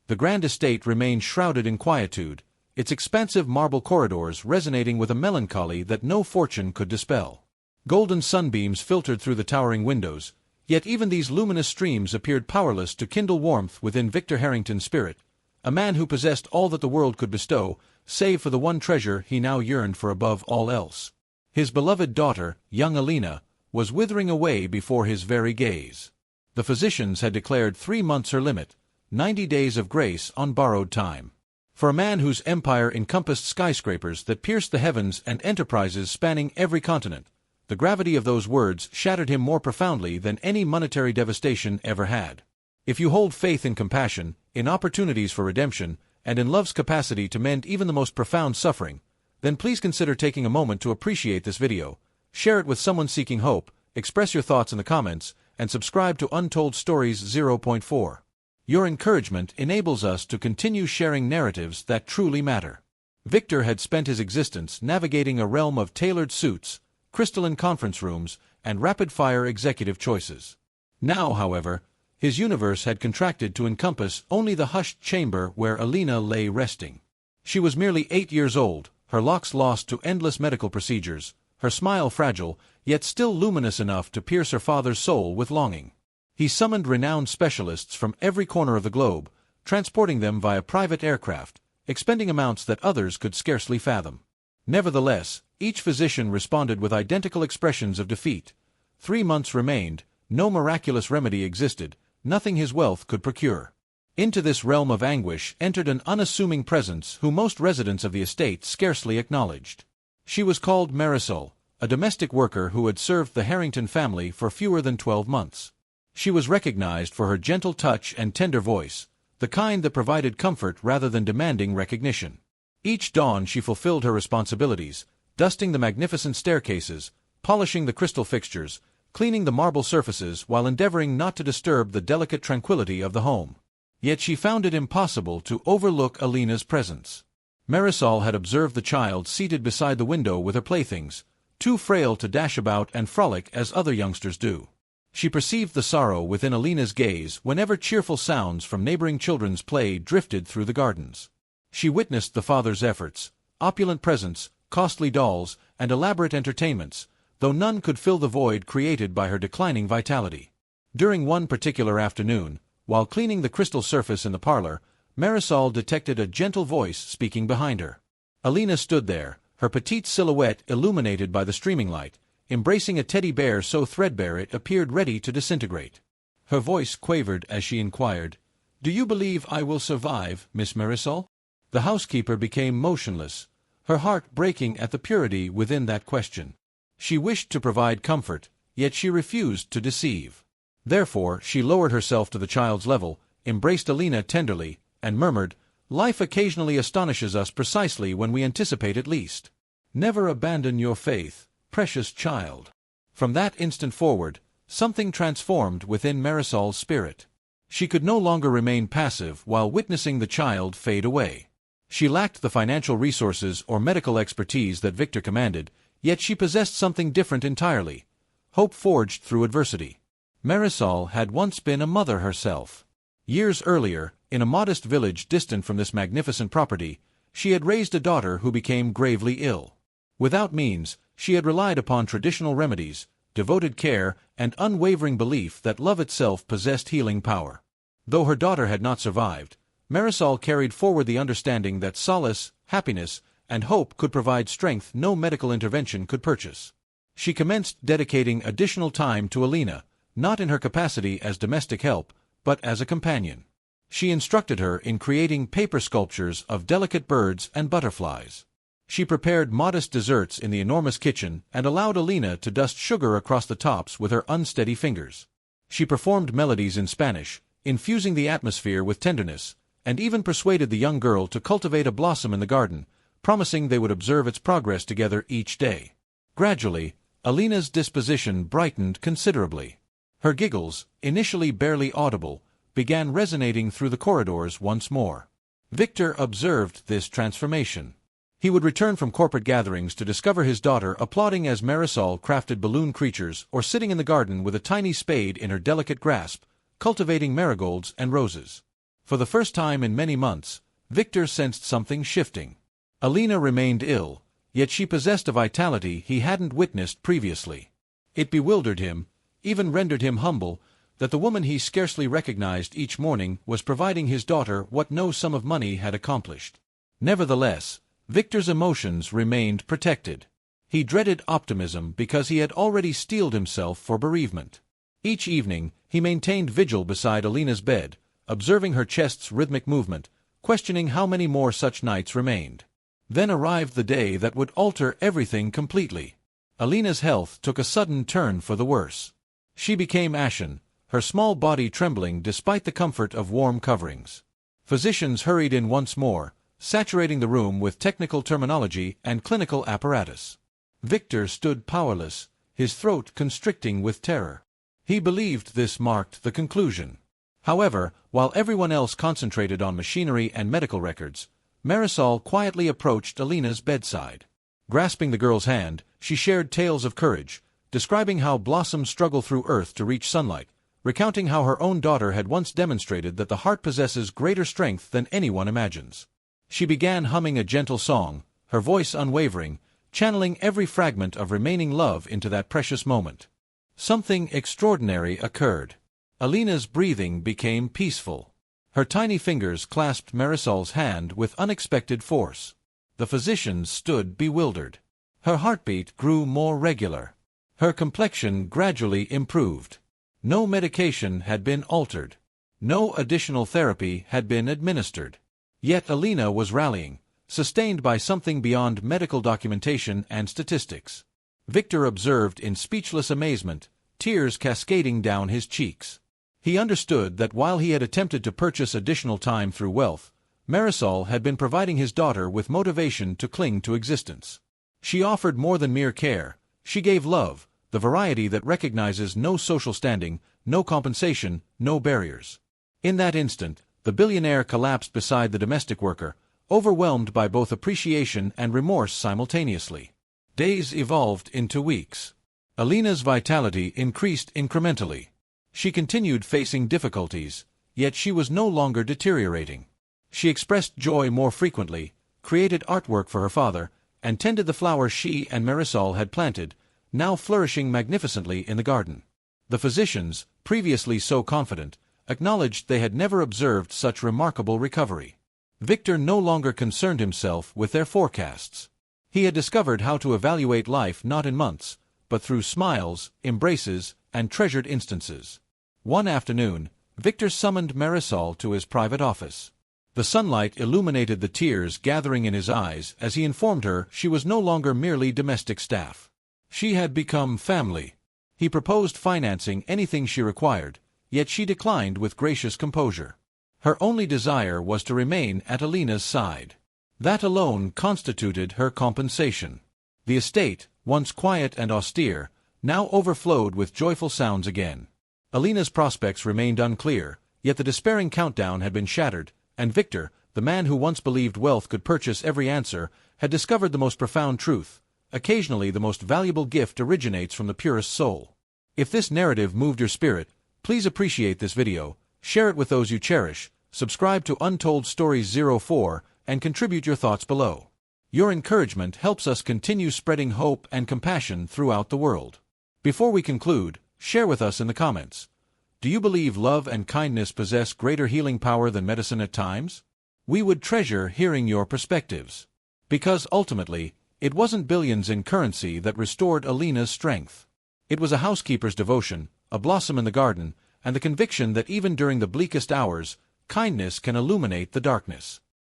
The grand estate remained shrouded in quietude, its expansive marble corridors resonating with a melancholy that no fortune could dispel. Golden sunbeams filtered through the towering windows, yet even these luminous streams appeared powerless to kindle warmth within Victor Harrington's spirit, a man who possessed all that the world could bestow, save for the one treasure he now yearned for above all else. His beloved daughter, young Alina, was withering away before his very gaze. The physicians had declared 3 months her limit, 90 days of grace on borrowed time. For a man whose empire encompassed skyscrapers that pierced the heavens and enterprises spanning every continent, the gravity of those words shattered him more profoundly than any monetary devastation ever had. If you hold faith in compassion, in opportunities for redemption, and in love's capacity to mend even the most profound suffering, then please consider taking a moment to appreciate this video, share it with someone seeking hope, express your thoughts in the comments, and subscribe to Untold Stories 0.4. Your encouragement enables us to continue sharing narratives that truly matter. Victor had spent his existence navigating a realm of tailored suits, crystalline conference rooms, and rapid-fire executive choices. Now, however, his universe had contracted to encompass only the hushed chamber where Alina lay resting. She was merely 8 years old, her locks lost to endless medical procedures, her smile fragile, yet still luminous enough to pierce her father's soul with longing. He summoned renowned specialists from every corner of the globe, transporting them via private aircraft, expending amounts that others could scarcely fathom. Nevertheless, each physician responded with identical expressions of defeat. 3 months remained, no miraculous remedy existed, nothing his wealth could procure. Into this realm of anguish entered an unassuming presence whom most residents of the estate scarcely acknowledged. She was called Marisol, a domestic worker who had served the Harrington family for fewer than 12 months. She was recognized for her gentle touch and tender voice, the kind that provided comfort rather than demanding recognition. Each dawn she fulfilled her responsibilities, dusting the magnificent staircases, polishing the crystal fixtures, cleaning the marble surfaces while endeavoring not to disturb the delicate tranquility of the home. Yet she found it impossible to overlook Alina's presence. Marisol had observed the child seated beside the window with her playthings, too frail to dash about and frolic as other youngsters do. She perceived the sorrow within Alina's gaze whenever cheerful sounds from neighboring children's play drifted through the gardens. She witnessed the father's efforts, opulent presents, costly dolls, and elaborate entertainments, though none could fill the void created by her declining vitality. During one particular afternoon, while cleaning the crystal surface in the parlor, Marisol detected a gentle voice speaking behind her. Alina stood there, her petite silhouette illuminated by the streaming light, embracing a teddy bear so threadbare it appeared ready to disintegrate. Her voice quavered as she inquired, "Do you believe I will survive, Miss Marisol?" The housekeeper became motionless, her heart breaking at the purity within that question. She wished to provide comfort, yet she refused to deceive. Therefore she lowered herself to the child's level, embraced Alina tenderly, and murmured, "Life occasionally astonishes us precisely when we anticipate it least. Never abandon your faith, precious child." From that instant forward, something transformed within Marisol's spirit. She could no longer remain passive while witnessing the child fade away. She lacked the financial resources or medical expertise that Victor commanded, yet she possessed something different entirely: hope forged through adversity. Marisol had once been a mother herself. Years earlier, in a modest village distant from this magnificent property, she had raised a daughter who became gravely ill. Without means, she had relied upon traditional remedies, devoted care, and unwavering belief that love itself possessed healing power. Though her daughter had not survived, Marisol carried forward the understanding that solace, happiness, and hope could provide strength no medical intervention could purchase. She commenced dedicating additional time to Alina, not in her capacity as domestic help, but as a companion. She instructed her in creating paper sculptures of delicate birds and butterflies. She prepared modest desserts in the enormous kitchen and allowed Alina to dust sugar across the tops with her unsteady fingers. She performed melodies in Spanish, infusing the atmosphere with tenderness, and even persuaded the young girl to cultivate a blossom in the garden, promising they would observe its progress together each day. Gradually, Alina's disposition brightened considerably. Her giggles, initially barely audible, began resonating through the corridors once more. Victor observed this transformation. He would return from corporate gatherings to discover his daughter applauding as Marisol crafted balloon creatures or sitting in the garden with a tiny spade in her delicate grasp, cultivating marigolds and roses. For the first time in many months, Victor sensed something shifting. Alina remained ill, yet she possessed a vitality he hadn't witnessed previously. It bewildered him, even rendered him humble, that the woman he scarcely recognized each morning was providing his daughter what no sum of money had accomplished. Nevertheless, Victor's emotions remained protected. He dreaded optimism because he had already steeled himself for bereavement. Each evening, he maintained vigil beside Alina's bed, observing her chest's rhythmic movement, questioning how many more such nights remained. Then arrived the day that would alter everything completely. Alina's health took a sudden turn for the worse. She became ashen, her small body trembling despite the comfort of warm coverings. Physicians hurried in once more, saturating the room with technical terminology and clinical apparatus. Victor stood powerless, his throat constricting with terror. He believed this marked the conclusion. However, while everyone else concentrated on machinery and medical records, Marisol quietly approached Alina's bedside. Grasping the girl's hand, she shared tales of courage, describing how blossoms struggle through earth to reach sunlight, recounting how her own daughter had once demonstrated that the heart possesses greater strength than anyone imagines. She began humming a gentle song, her voice unwavering, channeling every fragment of remaining love into that precious moment. Something extraordinary occurred. Alina's breathing became peaceful. Her tiny fingers clasped Marisol's hand with unexpected force. The physicians stood bewildered. Her heartbeat grew more regular. Her complexion gradually improved. No medication had been altered. No additional therapy had been administered. Yet Alina was rallying, sustained by something beyond medical documentation and statistics. Victor observed in speechless amazement, tears cascading down his cheeks. He understood that while he had attempted to purchase additional time through wealth, Marisol had been providing his daughter with motivation to cling to existence. She offered more than mere care. She gave love, the variety that recognizes no social standing, no compensation, no barriers. In that instant, the billionaire collapsed beside the domestic worker, overwhelmed by both appreciation and remorse simultaneously. Days evolved into weeks. Alina's vitality increased incrementally. She continued facing difficulties, yet she was no longer deteriorating. She expressed joy more frequently, created artwork for her father, and tended the flowers she and Marisol had planted, now flourishing magnificently in the garden. The physicians, previously so confident, acknowledged they had never observed such remarkable recovery. Victor no longer concerned himself with their forecasts. He had discovered how to evaluate life not in months, but through smiles, embraces, and treasured instances. One afternoon, Victor summoned Marisol to his private office. The sunlight illuminated the tears gathering in his eyes as he informed her she was no longer merely domestic staff. She had become family. He proposed financing anything she required, yet she declined with gracious composure. Her only desire was to remain at Alina's side. That alone constituted her compensation. The estate, once quiet and austere, now overflowed with joyful sounds again. Alina's prospects remained unclear, yet the despairing countdown had been shattered, and Victor, the man who once believed wealth could purchase every answer, had discovered the most profound truth. Occasionally the most valuable gift originates from the purest soul. If this narrative moved your spirit, please appreciate this video, share it with those you cherish, subscribe to Untold Stories 04, and contribute your thoughts below. Your encouragement helps us continue spreading hope and compassion throughout the world. Before we conclude, share with us in the comments. Do you believe love and kindness possess greater healing power than medicine at times? We would treasure hearing your perspectives. Because ultimately, it wasn't billions in currency that restored Alina's strength. It was a housekeeper's devotion, a blossom in the garden, and the conviction that even during the bleakest hours, kindness can illuminate the darkness.